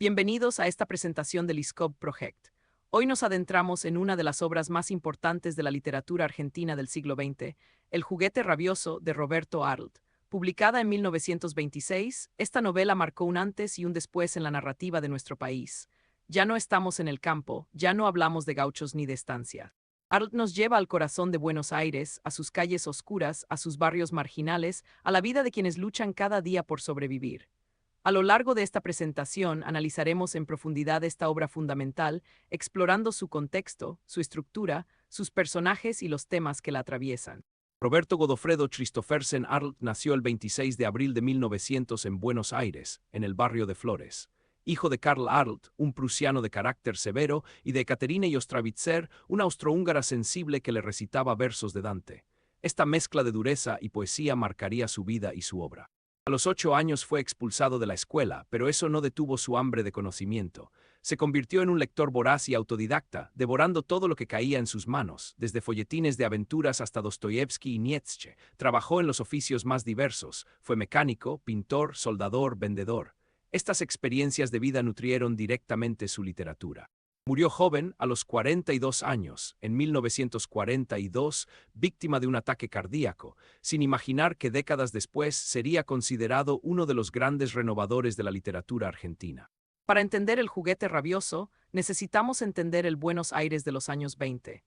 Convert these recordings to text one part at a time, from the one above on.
Bienvenidos a esta presentación del ISCOB Project. Hoy nos adentramos en una de las obras más importantes de la literatura argentina del siglo XX, El juguete rabioso de Roberto Arlt. Publicada en 1926, esta novela marcó un antes y un después en la narrativa de nuestro país. Ya no estamos en el campo, ya no hablamos de gauchos ni de estancias. Arlt nos lleva al corazón de Buenos Aires, a sus calles oscuras, a sus barrios marginales, a la vida de quienes luchan cada día por sobrevivir. A lo largo de esta presentación analizaremos en profundidad esta obra fundamental, explorando su contexto, su estructura, sus personajes y los temas que la atraviesan. Roberto Godofredo Christophersen Arlt nació el 26 de abril de 1900 en Buenos Aires, en el barrio de Flores. Hijo de Karl Arlt, un prusiano de carácter severo, y de Ekaterine Ostravitzer, una austrohúngara sensible que le recitaba versos de Dante. Esta mezcla de dureza y poesía marcaría su vida y su obra. A los 8 años fue expulsado de la escuela, pero eso no detuvo su hambre de conocimiento. Se convirtió en un lector voraz y autodidacta, devorando todo lo que caía en sus manos, desde folletines de aventuras hasta Dostoyevsky y Nietzsche. Trabajó en los oficios más diversos, fue mecánico, pintor, soldador, vendedor. Estas experiencias de vida nutrieron directamente su literatura. Murió joven, a los 42 años, en 1942, víctima de un ataque cardíaco, sin imaginar que décadas después sería considerado uno de los grandes renovadores de la literatura argentina. Para entender El juguete rabioso, necesitamos entender el Buenos Aires de los años 20.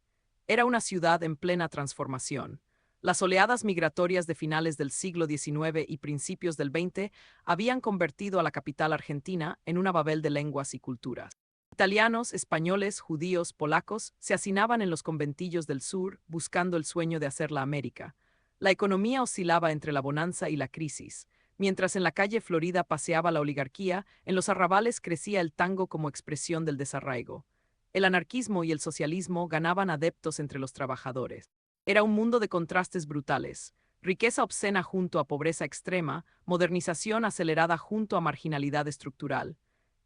Era una ciudad en plena transformación. Las oleadas migratorias de finales del siglo XIX y principios del XX habían convertido a la capital argentina en una Babel de lenguas y culturas. Italianos, españoles, judíos, polacos se hacinaban en los conventillos del sur buscando el sueño de hacer la América. La economía oscilaba entre la bonanza y la crisis. Mientras en la calle Florida paseaba la oligarquía, en los arrabales crecía el tango como expresión del desarraigo. El anarquismo y el socialismo ganaban adeptos entre los trabajadores. Era un mundo de contrastes brutales. Riqueza obscena junto a pobreza extrema, modernización acelerada junto a marginalidad estructural.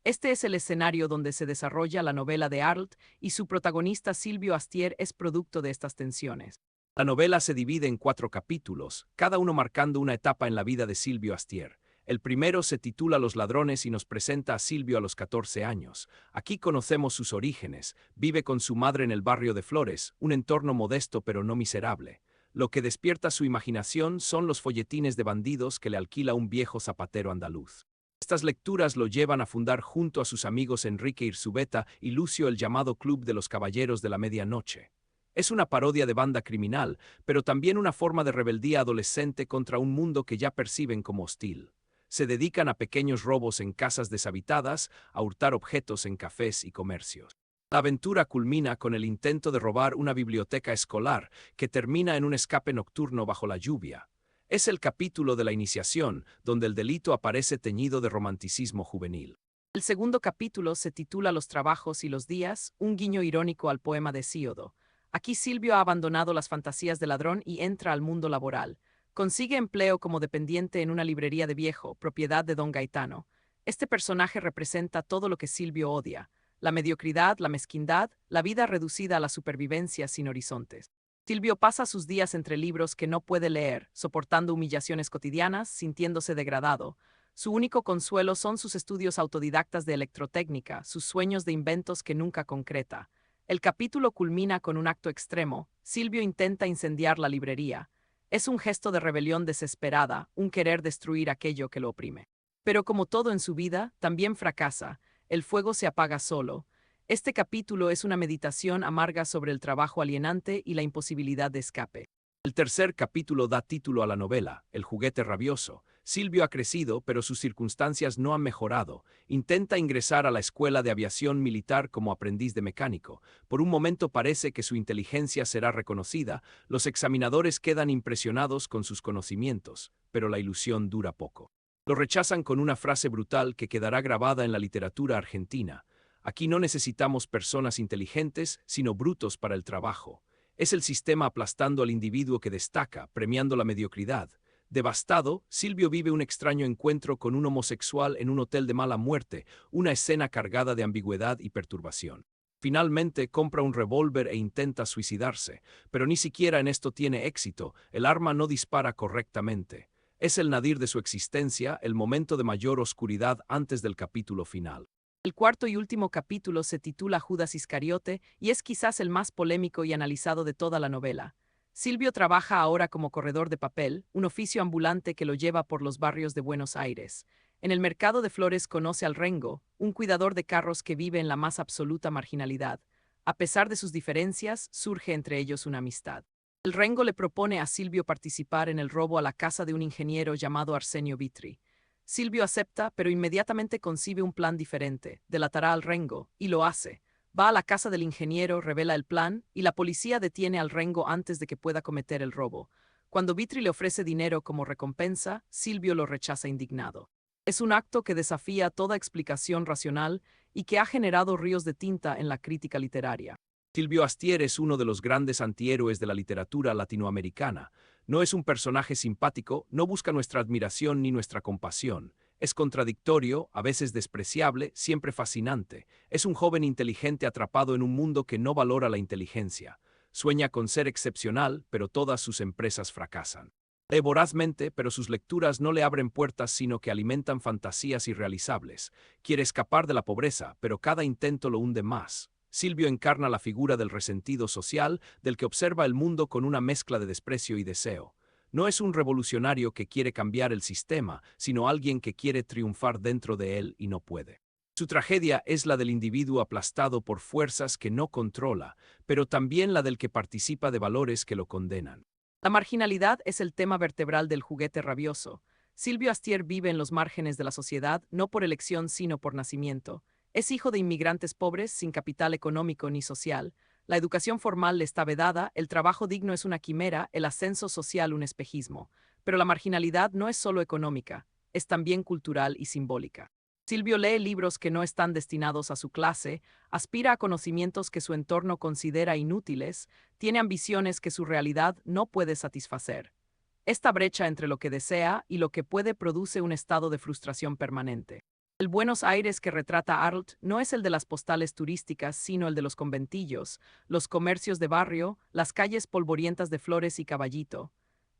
Este es el escenario donde se desarrolla la novela de Arlt y su protagonista Silvio Astier es producto de estas tensiones. La novela se divide en 4 capítulos, cada uno marcando una etapa en la vida de Silvio Astier. El primero se titula Los ladrones y nos presenta a Silvio a los 14 años. Aquí conocemos sus orígenes. Vive con su madre en el barrio de Flores, un entorno modesto pero no miserable. Lo que despierta su imaginación son los folletines de bandidos que le alquila un viejo zapatero andaluz. Estas lecturas lo llevan a fundar junto a sus amigos Enrique Irzubeta y Lucio el llamado Club de los Caballeros de la Medianoche. Es una parodia de banda criminal, pero también una forma de rebeldía adolescente contra un mundo que ya perciben como hostil. Se dedican a pequeños robos en casas deshabitadas, a hurtar objetos en cafés y comercios. La aventura culmina con el intento de robar una biblioteca escolar que termina en un escape nocturno bajo la lluvia. Es el capítulo de la iniciación, donde el delito aparece teñido de romanticismo juvenil. El segundo capítulo se titula Los trabajos y los días, un guiño irónico al poema de Hesíodo. Aquí Silvio ha abandonado las fantasías de ladrón y entra al mundo laboral. Consigue empleo como dependiente en una librería de viejo, propiedad de don Gaetano. Este personaje representa todo lo que Silvio odia: la mediocridad, la mezquindad, la vida reducida a la supervivencia sin horizontes. Silvio pasa sus días entre libros que no puede leer, soportando humillaciones cotidianas, sintiéndose degradado. Su único consuelo son sus estudios autodidactas de electrotécnica, sus sueños de inventos que nunca concreta. El capítulo culmina con un acto extremo. Silvio intenta incendiar la librería. Es un gesto de rebelión desesperada, un querer destruir aquello que lo oprime. Pero como todo en su vida, también fracasa. El fuego se apaga solo. Este capítulo es una meditación amarga sobre el trabajo alienante y la imposibilidad de escape. El tercer capítulo da título a la novela, El juguete rabioso. Silvio ha crecido, pero sus circunstancias no han mejorado. Intenta ingresar a la escuela de aviación militar como aprendiz de mecánico. Por un momento parece que su inteligencia será reconocida. Los examinadores quedan impresionados con sus conocimientos, pero la ilusión dura poco. Lo rechazan con una frase brutal que quedará grabada en la literatura argentina. Aquí no necesitamos personas inteligentes, sino brutos para el trabajo. Es el sistema aplastando al individuo que destaca, premiando la mediocridad. Devastado, Silvio vive un extraño encuentro con un homosexual en un hotel de mala muerte, una escena cargada de ambigüedad y perturbación. Finalmente compra un revólver e intenta suicidarse, pero ni siquiera en esto tiene éxito, el arma no dispara correctamente. Es el nadir de su existencia, el momento de mayor oscuridad antes del capítulo final. El cuarto y último capítulo se titula Judas Iscariote y es quizás el más polémico y analizado de toda la novela. Silvio trabaja ahora como corredor de papel, un oficio ambulante que lo lleva por los barrios de Buenos Aires. En el mercado de flores conoce al Rengo, un cuidador de carros que vive en la más absoluta marginalidad. A pesar de sus diferencias, surge entre ellos una amistad. El Rengo le propone a Silvio participar en el robo a la casa de un ingeniero llamado Arsenio Vitri. Silvio acepta, pero inmediatamente concibe un plan diferente, delatará al Rengo, y lo hace. Va a la casa del ingeniero, revela el plan, y la policía detiene al Rengo antes de que pueda cometer el robo. Cuando Vitri le ofrece dinero como recompensa, Silvio lo rechaza indignado. Es un acto que desafía toda explicación racional y que ha generado ríos de tinta en la crítica literaria. Silvio Astier es uno de los grandes antihéroes de la literatura latinoamericana. No es un personaje simpático, no busca nuestra admiración ni nuestra compasión. Es contradictorio, a veces despreciable, siempre fascinante. Es un joven inteligente atrapado en un mundo que no valora la inteligencia. Sueña con ser excepcional, pero todas sus empresas fracasan. Lee vorazmente, pero sus lecturas no le abren puertas sino que alimentan fantasías irrealizables. Quiere escapar de la pobreza, pero cada intento lo hunde más. Silvio encarna la figura del resentido social, del que observa el mundo con una mezcla de desprecio y deseo. No es un revolucionario que quiere cambiar el sistema, sino alguien que quiere triunfar dentro de él y no puede. Su tragedia es la del individuo aplastado por fuerzas que no controla, pero también la del que participa de valores que lo condenan. La marginalidad es el tema vertebral del Juguete Rabioso. Silvio Astier vive en los márgenes de la sociedad, no por elección sino por nacimiento. Es hijo de inmigrantes pobres, sin capital económico ni social. La educación formal le está vedada, el trabajo digno es una quimera, el ascenso social un espejismo. Pero la marginalidad no es solo económica, es también cultural y simbólica. Silvio lee libros que no están destinados a su clase, aspira a conocimientos que su entorno considera inútiles, tiene ambiciones que su realidad no puede satisfacer. Esta brecha entre lo que desea y lo que puede produce un estado de frustración permanente. El Buenos Aires que retrata Arlt no es el de las postales turísticas, sino el de los conventillos, los comercios de barrio, las calles polvorientas de Flores y Caballito.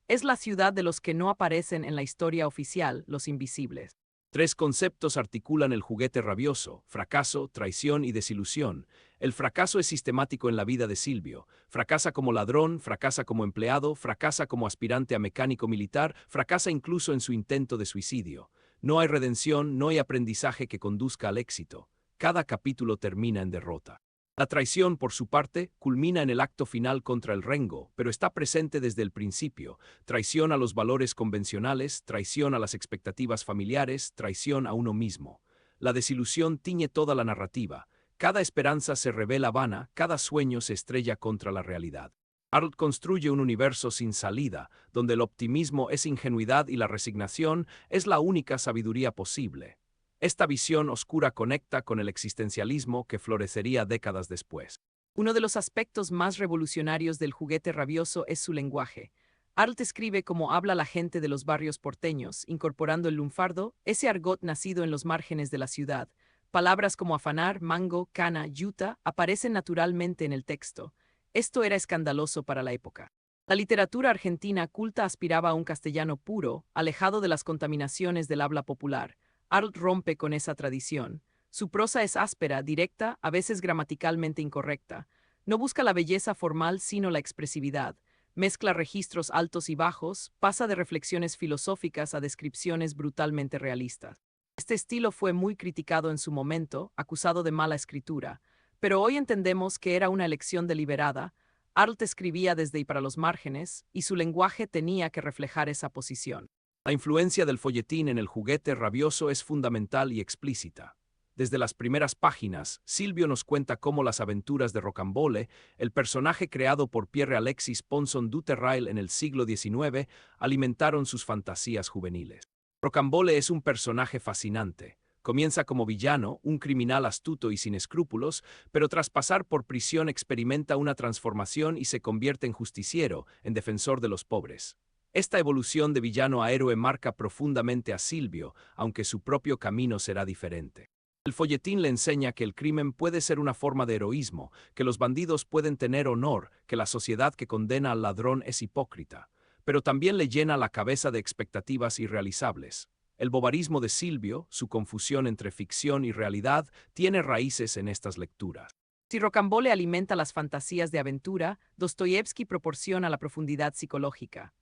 Es la ciudad de los que no aparecen en la historia oficial, los invisibles. Tres conceptos articulan el juguete rabioso: fracaso, traición y desilusión. El fracaso es sistemático en la vida de Silvio. Fracasa como ladrón, fracasa como empleado, fracasa como aspirante a mecánico militar, fracasa incluso en su intento de suicidio. No hay redención, no hay aprendizaje que conduzca al éxito. Cada capítulo termina en derrota. La traición, por su parte, culmina en el acto final contra el Rengo, pero está presente desde el principio. Traición a los valores convencionales, traición a las expectativas familiares, traición a uno mismo. La desilusión tiñe toda la narrativa. Cada esperanza se revela vana, cada sueño se estrella contra la realidad. Arlt construye un universo sin salida, donde el optimismo es ingenuidad y la resignación es la única sabiduría posible. Esta visión oscura conecta con el existencialismo que florecería décadas después. Uno de los aspectos más revolucionarios del Juguete Rabioso es su lenguaje. Arlt escribe como habla la gente de los barrios porteños, incorporando el lunfardo, ese argot nacido en los márgenes de la ciudad. Palabras como afanar, mango, cana, yuta aparecen naturalmente en el texto. Esto era escandaloso para la época. La literatura argentina culta aspiraba a un castellano puro, alejado de las contaminaciones del habla popular. Arlt rompe con esa tradición. Su prosa es áspera, directa, a veces gramaticalmente incorrecta. No busca la belleza formal sino la expresividad. Mezcla registros altos y bajos, pasa de reflexiones filosóficas a descripciones brutalmente realistas. Este estilo fue muy criticado en su momento, acusado de mala escritura, pero hoy entendemos que era una elección deliberada. Arlt escribía desde y para los márgenes, y su lenguaje tenía que reflejar esa posición. La influencia del folletín en el Juguete Rabioso es fundamental y explícita. Desde las primeras páginas, Silvio nos cuenta cómo las aventuras de Rocambole, el personaje creado por Pierre Alexis Ponson du Terrail en el siglo XIX, alimentaron sus fantasías juveniles. Rocambole es un personaje fascinante. Comienza como villano, un criminal astuto y sin escrúpulos, pero tras pasar por prisión experimenta una transformación y se convierte en justiciero, en defensor de los pobres. Esta evolución de villano a héroe marca profundamente a Silvio, aunque su propio camino será diferente. El folletín le enseña que el crimen puede ser una forma de heroísmo, que los bandidos pueden tener honor, que la sociedad que condena al ladrón es hipócrita, pero también le llena la cabeza de expectativas irrealizables. El bobarismo de Silvio, su confusión entre ficción y realidad, tiene raíces en estas lecturas. Si Rocambole alimenta las fantasías de aventura, Dostoyevsky proporciona la profundidad psicológica.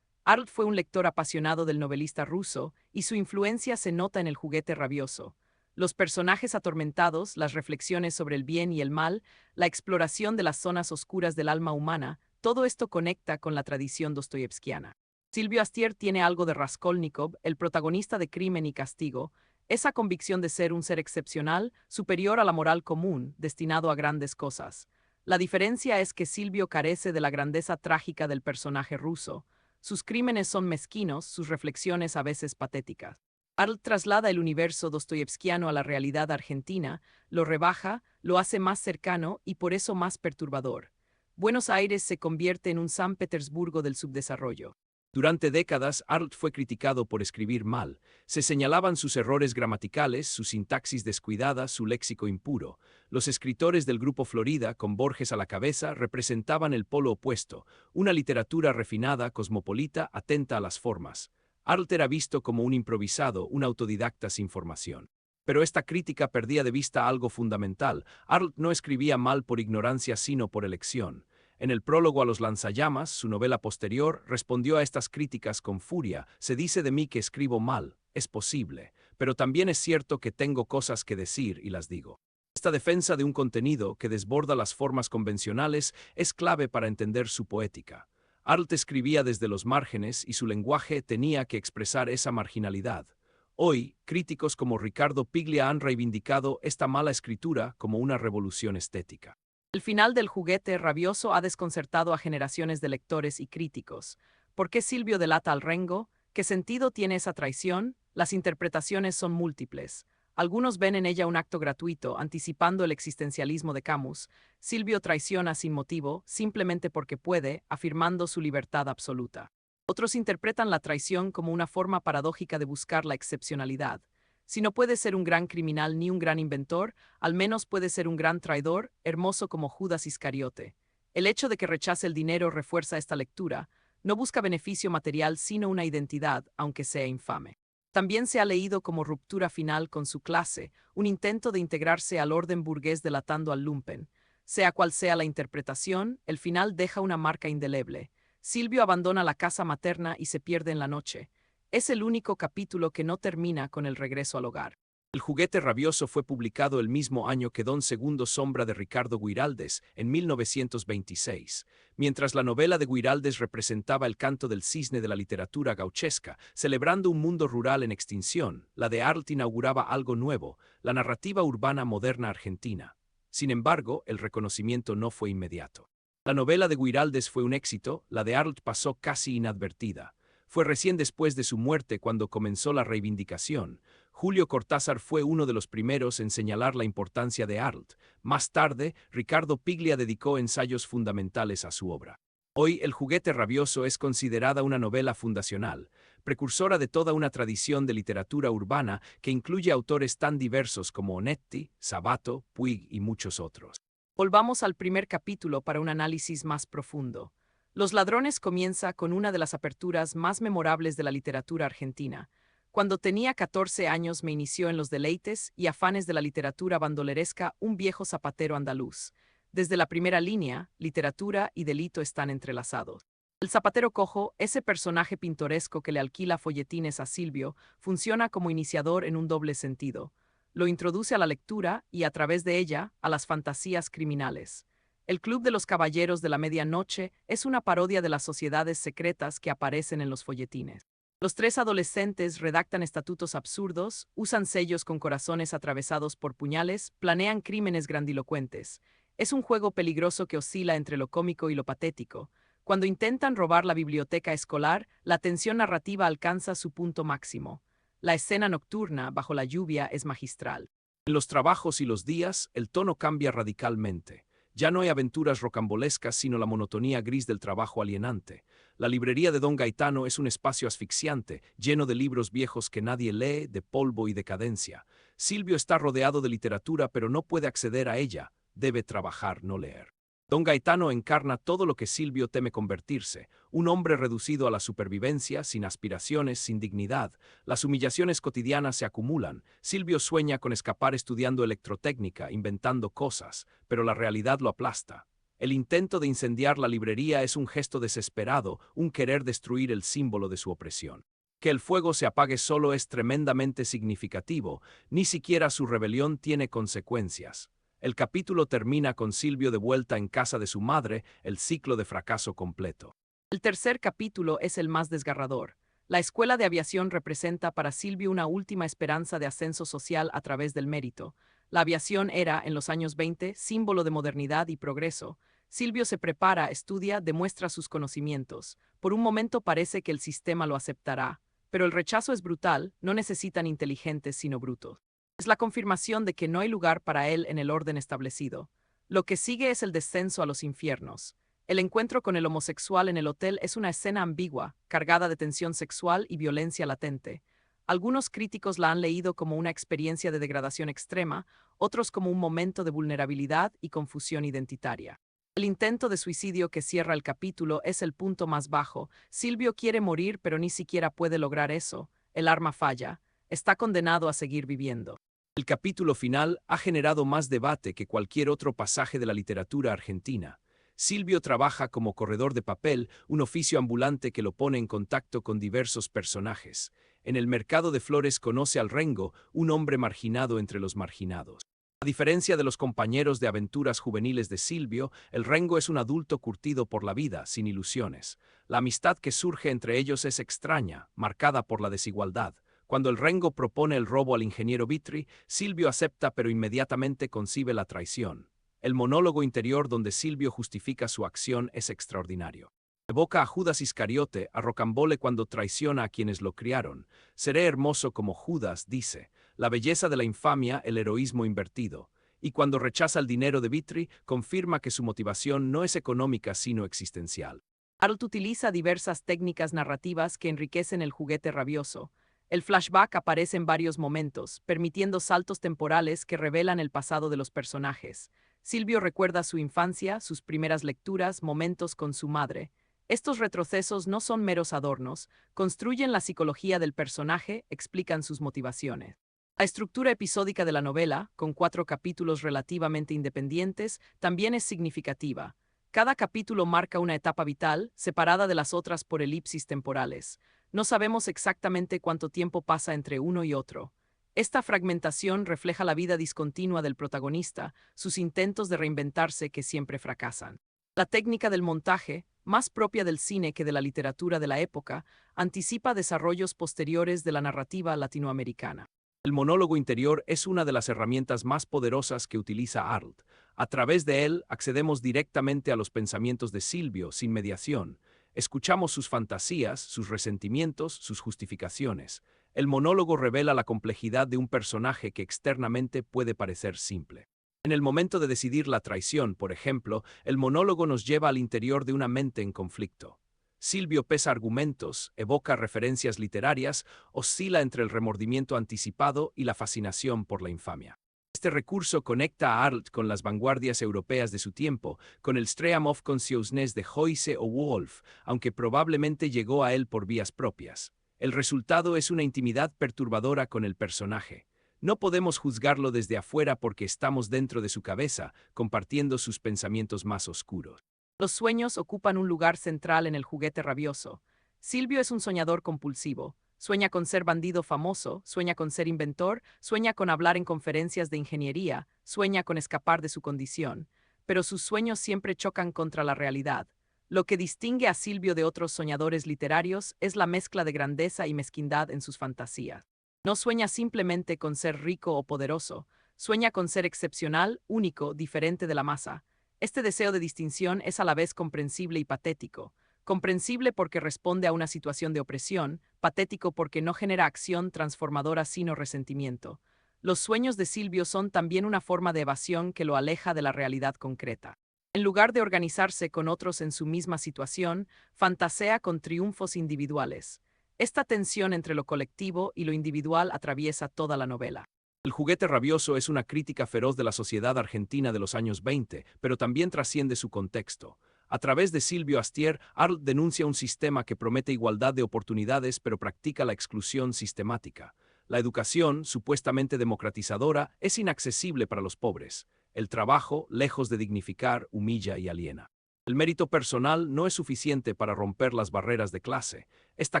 Arlt fue un lector apasionado del novelista ruso, y su influencia se nota en El juguete rabioso. Los personajes atormentados, las reflexiones sobre el bien y el mal, la exploración de las zonas oscuras del alma humana, todo esto conecta con la tradición dostoyevskiana. Silvio Astier tiene algo de Raskolnikov, el protagonista de Crimen y Castigo, esa convicción de ser un ser excepcional, superior a la moral común, destinado a grandes cosas. La diferencia es que Silvio carece de la grandeza trágica del personaje ruso. Sus crímenes son mezquinos, sus reflexiones a veces patéticas. Arlt traslada el universo dostoyevskiano a la realidad argentina, lo rebaja, lo hace más cercano y por eso más perturbador. Buenos Aires se convierte en un San Petersburgo del subdesarrollo. Durante décadas, Arlt fue criticado por escribir mal. Se señalaban sus errores gramaticales, su sintaxis descuidada, su léxico impuro. Los escritores del Grupo Florida, con Borges a la cabeza, representaban el polo opuesto, una literatura refinada, cosmopolita, atenta a las formas. Arlt era visto como un improvisado, un autodidacta sin formación. Pero esta crítica perdía de vista algo fundamental. Arlt no escribía mal por ignorancia, sino por elección. En el prólogo a Los lanzallamas, su novela posterior, respondió a estas críticas con furia. Se dice de mí que escribo mal, es posible, pero también es cierto que tengo cosas que decir y las digo. Esta defensa de un contenido que desborda las formas convencionales es clave para entender su poética. Arlt escribía desde los márgenes y su lenguaje tenía que expresar esa marginalidad. Hoy, críticos como Ricardo Piglia han reivindicado esta mala escritura como una revolución estética. El final del juguete rabioso ha desconcertado a generaciones de lectores y críticos. ¿Por qué Silvio delata al Rengo? ¿Qué sentido tiene esa traición? Las interpretaciones son múltiples. Algunos ven en ella un acto gratuito, anticipando el existencialismo de Camus. Silvio traiciona sin motivo, simplemente porque puede, afirmando su libertad absoluta. Otros interpretan la traición como una forma paradójica de buscar la excepcionalidad. Si no puede ser un gran criminal ni un gran inventor, al menos puede ser un gran traidor, hermoso como Judas Iscariote. El hecho de que rechace el dinero refuerza esta lectura. No busca beneficio material sino una identidad, aunque sea infame. También se ha leído como ruptura final con su clase, un intento de integrarse al orden burgués delatando al lumpen. Sea cual sea la interpretación, el final deja una marca indeleble. Silvio abandona la casa materna y se pierde en la noche. Es el único capítulo que no termina con el regreso al hogar. El juguete rabioso fue publicado el mismo año que Don Segundo Sombra de Ricardo Guiraldes, en 1926. Mientras la novela de Guiraldes representaba el canto del cisne de la literatura gauchesca, celebrando un mundo rural en extinción, la de Arlt inauguraba algo nuevo, la narrativa urbana moderna argentina. Sin embargo, el reconocimiento no fue inmediato. La novela de Guiraldes fue un éxito, la de Arlt pasó casi inadvertida. Fue recién después de su muerte cuando comenzó la reivindicación. Julio Cortázar fue uno de los primeros en señalar la importancia de Arlt. Más tarde, Ricardo Piglia dedicó ensayos fundamentales a su obra. Hoy, El juguete rabioso es considerada una novela fundacional, precursora de toda una tradición de literatura urbana que incluye autores tan diversos como Onetti, Sabato, Puig y muchos otros. Volvamos al primer capítulo para un análisis más profundo. Los ladrones comienza con una de las aperturas más memorables de la literatura argentina. Cuando tenía 14 años me inició en los deleites y afanes de la literatura bandoleresca un viejo zapatero andaluz. Desde la primera línea, literatura y delito están entrelazados. El zapatero cojo, ese personaje pintoresco que le alquila folletines a Silvio, funciona como iniciador en un doble sentido. Lo introduce a la lectura y, a través de ella, a las fantasías criminales. El Club de los Caballeros de la Medianoche es una parodia de las sociedades secretas que aparecen en los folletines. Los tres adolescentes redactan estatutos absurdos, usan sellos con corazones atravesados por puñales, planean crímenes grandilocuentes. Es un juego peligroso que oscila entre lo cómico y lo patético. Cuando intentan robar la biblioteca escolar, la tensión narrativa alcanza su punto máximo. La escena nocturna, bajo la lluvia, es magistral. En los trabajos y los días, el tono cambia radicalmente. Ya no hay aventuras rocambolescas, sino la monotonía gris del trabajo alienante. La librería de Don Gaetano es un espacio asfixiante, lleno de libros viejos que nadie lee, de polvo y decadencia. Silvio está rodeado de literatura, pero no puede acceder a ella. Debe trabajar, no leer. Don Gaetano encarna todo lo que Silvio teme convertirse, un hombre reducido a la supervivencia, sin aspiraciones, sin dignidad. Las humillaciones cotidianas se acumulan. Silvio sueña con escapar estudiando electrotécnica, inventando cosas, pero la realidad lo aplasta. El intento de incendiar la librería es un gesto desesperado, un querer destruir el símbolo de su opresión. Que el fuego se apague solo es tremendamente significativo, ni siquiera su rebelión tiene consecuencias. El capítulo termina con Silvio de vuelta en casa de su madre, el ciclo de fracaso completo. El tercer capítulo es el más desgarrador. La escuela de aviación representa para Silvio una última esperanza de ascenso social a través del mérito. La aviación era, en los años 20, símbolo de modernidad y progreso. Silvio se prepara, estudia, demuestra sus conocimientos. Por un momento parece que el sistema lo aceptará, pero el rechazo es brutal, no necesitan inteligentes sino brutos. Es la confirmación de que no hay lugar para él en el orden establecido. Lo que sigue es el descenso a los infiernos. El encuentro con el homosexual en el hotel es una escena ambigua, cargada de tensión sexual y violencia latente. Algunos críticos la han leído como una experiencia de degradación extrema, otros como un momento de vulnerabilidad y confusión identitaria. El intento de suicidio que cierra el capítulo es el punto más bajo. Silvio quiere morir, pero ni siquiera puede lograr eso. El arma falla. Está condenado a seguir viviendo. El capítulo final ha generado más debate que cualquier otro pasaje de la literatura argentina. Silvio trabaja como corredor de papel, un oficio ambulante que lo pone en contacto con diversos personajes. En el mercado de flores conoce al Rengo, un hombre marginado entre los marginados. A diferencia de los compañeros de aventuras juveniles de Silvio, el Rengo es un adulto curtido por la vida, sin ilusiones. La amistad que surge entre ellos es extraña, marcada por la desigualdad. Cuando el Rengo propone el robo al ingeniero Vitri, Silvio acepta pero inmediatamente concibe la traición. El monólogo interior donde Silvio justifica su acción es extraordinario. Evoca a Judas Iscariote, a Rocambole cuando traiciona a quienes lo criaron. Seré hermoso como Judas, dice. La belleza de la infamia, el heroísmo invertido. Y cuando rechaza el dinero de Vitri, confirma que su motivación no es económica sino existencial. Arlt utiliza diversas técnicas narrativas que enriquecen el juguete rabioso. El flashback aparece en varios momentos, permitiendo saltos temporales que revelan el pasado de los personajes. Silvio recuerda su infancia, sus primeras lecturas, momentos con su madre. Estos retrocesos no son meros adornos, construyen la psicología del personaje, explican sus motivaciones. La estructura episódica de la novela, con 4 capítulos relativamente independientes, también es significativa. Cada capítulo marca una etapa vital, separada de las otras por elipsis temporales. No sabemos exactamente cuánto tiempo pasa entre uno y otro. Esta fragmentación refleja la vida discontinua del protagonista, sus intentos de reinventarse que siempre fracasan. La técnica del montaje, más propia del cine que de la literatura de la época, anticipa desarrollos posteriores de la narrativa latinoamericana. El monólogo interior es una de las herramientas más poderosas que utiliza Arlt. A través de él accedemos directamente a los pensamientos de Silvio sin mediación. Escuchamos sus fantasías, sus resentimientos, sus justificaciones. El monólogo revela la complejidad de un personaje que externamente puede parecer simple. En el momento de decidir la traición, por ejemplo, el monólogo nos lleva al interior de una mente en conflicto. Silvio pesa argumentos, evoca referencias literarias, oscila entre el remordimiento anticipado y la fascinación por la infamia. Este recurso conecta a Arlt con las vanguardias europeas de su tiempo, con el Stream of Consciousness de Joyce o Wolf, aunque probablemente llegó a él por vías propias. El resultado es una intimidad perturbadora con el personaje. No podemos juzgarlo desde afuera porque estamos dentro de su cabeza, compartiendo sus pensamientos más oscuros. Los sueños ocupan un lugar central en el juguete rabioso. Silvio es un soñador compulsivo. Sueña con ser bandido famoso, sueña con ser inventor, sueña con hablar en conferencias de ingeniería, sueña con escapar de su condición. Pero sus sueños siempre chocan contra la realidad. Lo que distingue a Silvio de otros soñadores literarios es la mezcla de grandeza y mezquindad en sus fantasías. No sueña simplemente con ser rico o poderoso, sueña con ser excepcional, único, diferente de la masa. Este deseo de distinción es a la vez comprensible y patético. Comprensible porque responde a una situación de opresión, patético porque no genera acción transformadora sino resentimiento. Los sueños de Silvio son también una forma de evasión que lo aleja de la realidad concreta. En lugar de organizarse con otros en su misma situación, fantasea con triunfos individuales. Esta tensión entre lo colectivo y lo individual atraviesa toda la novela. El juguete rabioso es una crítica feroz de la sociedad argentina de los años 20, pero también trasciende su contexto. A través de Silvio Astier, Arlt denuncia un sistema que promete igualdad de oportunidades pero practica la exclusión sistemática. La educación, supuestamente democratizadora, es inaccesible para los pobres. El trabajo, lejos de dignificar, humilla y aliena. El mérito personal no es suficiente para romper las barreras de clase. Esta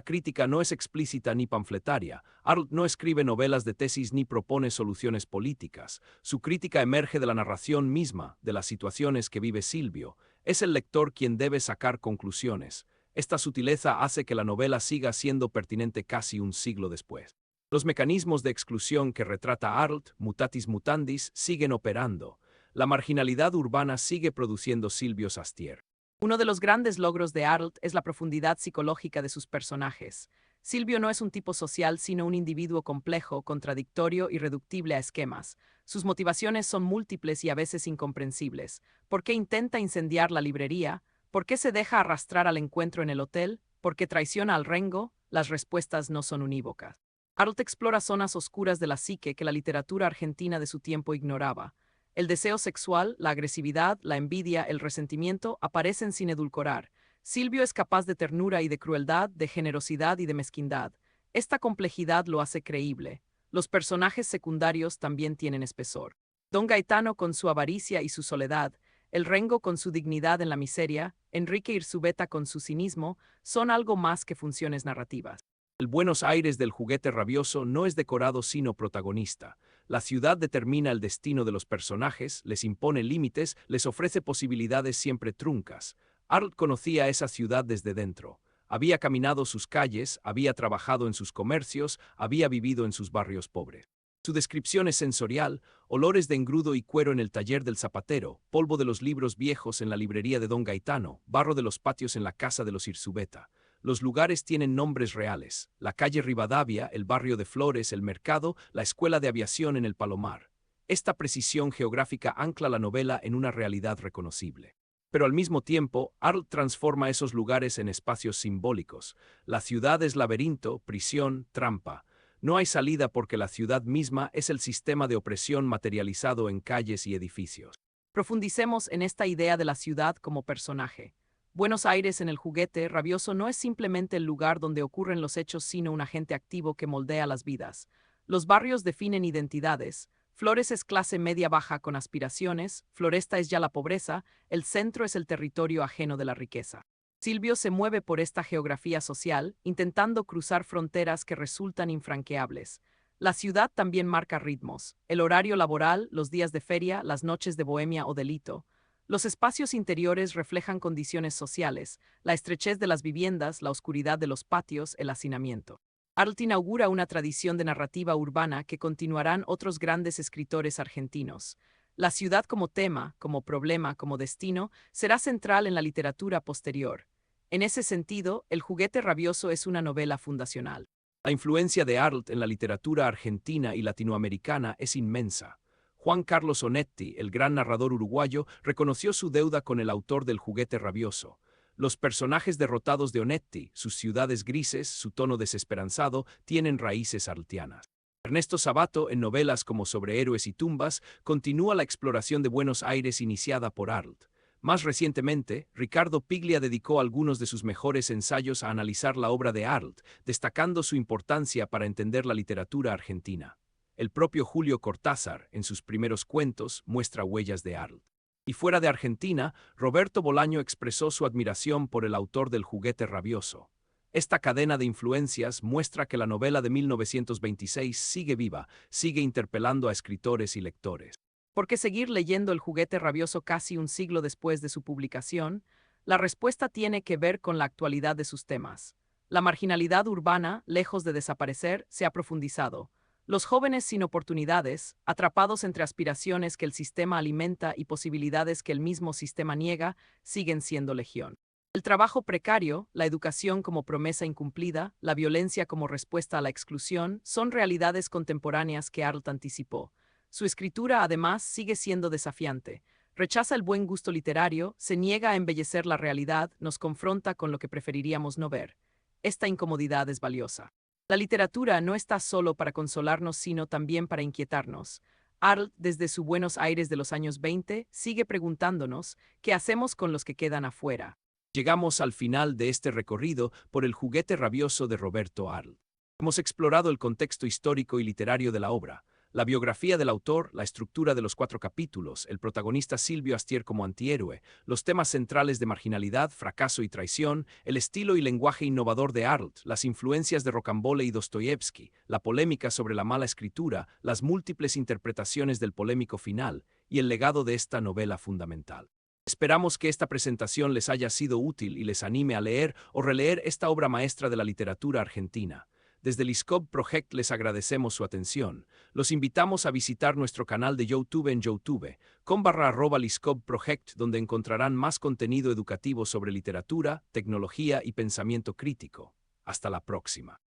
crítica no es explícita ni panfletaria. Arlt no escribe novelas de tesis ni propone soluciones políticas. Su crítica emerge de la narración misma, de las situaciones que vive Silvio. Es el lector quien debe sacar conclusiones. Esta sutileza hace que la novela siga siendo pertinente casi un siglo después. Los mecanismos de exclusión que retrata Arlt, mutatis mutandis, siguen operando. La marginalidad urbana sigue produciendo Silvio Astier. Uno de los grandes logros de Arlt es la profundidad psicológica de sus personajes. Silvio no es un tipo social, sino un individuo complejo, contradictorio y reductible a esquemas. Sus motivaciones son múltiples y a veces incomprensibles. ¿Por qué intenta incendiar la librería? ¿Por qué se deja arrastrar al encuentro en el hotel? ¿Por qué traiciona al Rengo? Las respuestas no son unívocas. Arlt explora zonas oscuras de la psique que la literatura argentina de su tiempo ignoraba. El deseo sexual, la agresividad, la envidia, el resentimiento aparecen sin edulcorar. Silvio es capaz de ternura y de crueldad, de generosidad y de mezquindad. Esta complejidad lo hace creíble. Los personajes secundarios también tienen espesor. Don Gaetano con su avaricia y su soledad, el Rengo con su dignidad en la miseria, Enrique Irzubeta con su cinismo, son algo más que funciones narrativas. El Buenos Aires del juguete rabioso no es decorado sino protagonista. La ciudad determina el destino de los personajes, les impone límites, les ofrece posibilidades siempre truncas. Arlt conocía esa ciudad desde dentro. Había caminado sus calles, había trabajado en sus comercios, había vivido en sus barrios pobres. Su descripción es sensorial: olores de engrudo y cuero en el taller del zapatero, polvo de los libros viejos en la librería de Don Gaetano, barro de los patios en la casa de los Irzubeta. Los lugares tienen nombres reales: la calle Rivadavia, el barrio de Flores, el mercado, la escuela de aviación en el Palomar. Esta precisión geográfica ancla la novela en una realidad reconocible. Pero al mismo tiempo, Arlt transforma esos lugares en espacios simbólicos. La ciudad es laberinto, prisión, trampa. No hay salida porque la ciudad misma es el sistema de opresión materializado en calles y edificios. Profundicemos en esta idea de la ciudad como personaje. Buenos Aires en el juguete rabioso no es simplemente el lugar donde ocurren los hechos, sino un agente activo que moldea las vidas. Los barrios definen identidades. Flores es clase media-baja con aspiraciones, Floresta es ya la pobreza, el centro es el territorio ajeno de la riqueza. Silvio se mueve por esta geografía social, intentando cruzar fronteras que resultan infranqueables. La ciudad también marca ritmos: el horario laboral, los días de feria, las noches de bohemia o delito. Los espacios interiores reflejan condiciones sociales: la estrechez de las viviendas, la oscuridad de los patios, el hacinamiento. Arlt inaugura una tradición de narrativa urbana que continuarán otros grandes escritores argentinos. La ciudad como tema, como problema, como destino, será central en la literatura posterior. En ese sentido, El juguete rabioso es una novela fundacional. La influencia de Arlt en la literatura argentina y latinoamericana es inmensa. Juan Carlos Onetti, el gran narrador uruguayo, reconoció su deuda con el autor del juguete rabioso. Los personajes derrotados de Onetti, sus ciudades grises, su tono desesperanzado, tienen raíces arltianas. Ernesto Sabato, en novelas como Sobre héroes y tumbas, continúa la exploración de Buenos Aires iniciada por Arlt. Más recientemente, Ricardo Piglia dedicó algunos de sus mejores ensayos a analizar la obra de Arlt, destacando su importancia para entender la literatura argentina. El propio Julio Cortázar, en sus primeros cuentos, muestra huellas de Arlt. Y fuera de Argentina, Roberto Bolaño expresó su admiración por el autor del juguete rabioso. Esta cadena de influencias muestra que la novela de 1926 sigue viva, sigue interpelando a escritores y lectores. ¿Por qué seguir leyendo El juguete rabioso casi un siglo después de su publicación? La respuesta tiene que ver con la actualidad de sus temas. La marginalidad urbana, lejos de desaparecer, se ha profundizado. Los jóvenes sin oportunidades, atrapados entre aspiraciones que el sistema alimenta y posibilidades que el mismo sistema niega, siguen siendo legión. El trabajo precario, la educación como promesa incumplida, la violencia como respuesta a la exclusión, son realidades contemporáneas que Arlt anticipó. Su escritura, además, sigue siendo desafiante. Rechaza el buen gusto literario, se niega a embellecer la realidad, nos confronta con lo que preferiríamos no ver. Esta incomodidad es valiosa. La literatura no está solo para consolarnos, sino también para inquietarnos. Arlt, desde su Buenos Aires de los años 20, sigue preguntándonos qué hacemos con los que quedan afuera. Llegamos al final de este recorrido por El juguete rabioso de Roberto Arlt. Hemos explorado el contexto histórico y literario de la obra, la biografía del autor, la estructura de los 4 capítulos, el protagonista Silvio Astier como antihéroe, los temas centrales de marginalidad, fracaso y traición, el estilo y lenguaje innovador de Arlt, las influencias de Rocambole y Dostoyevsky, la polémica sobre la mala escritura, las múltiples interpretaciones del polémico final y el legado de esta novela fundamental. Esperamos que esta presentación les haya sido útil y les anime a leer o releer esta obra maestra de la literatura argentina. Desde Liscop Project les agradecemos su atención. Los invitamos a visitar nuestro canal de YouTube en youtube.com/Liscop Project, donde encontrarán más contenido educativo sobre literatura, tecnología y pensamiento crítico. Hasta la próxima.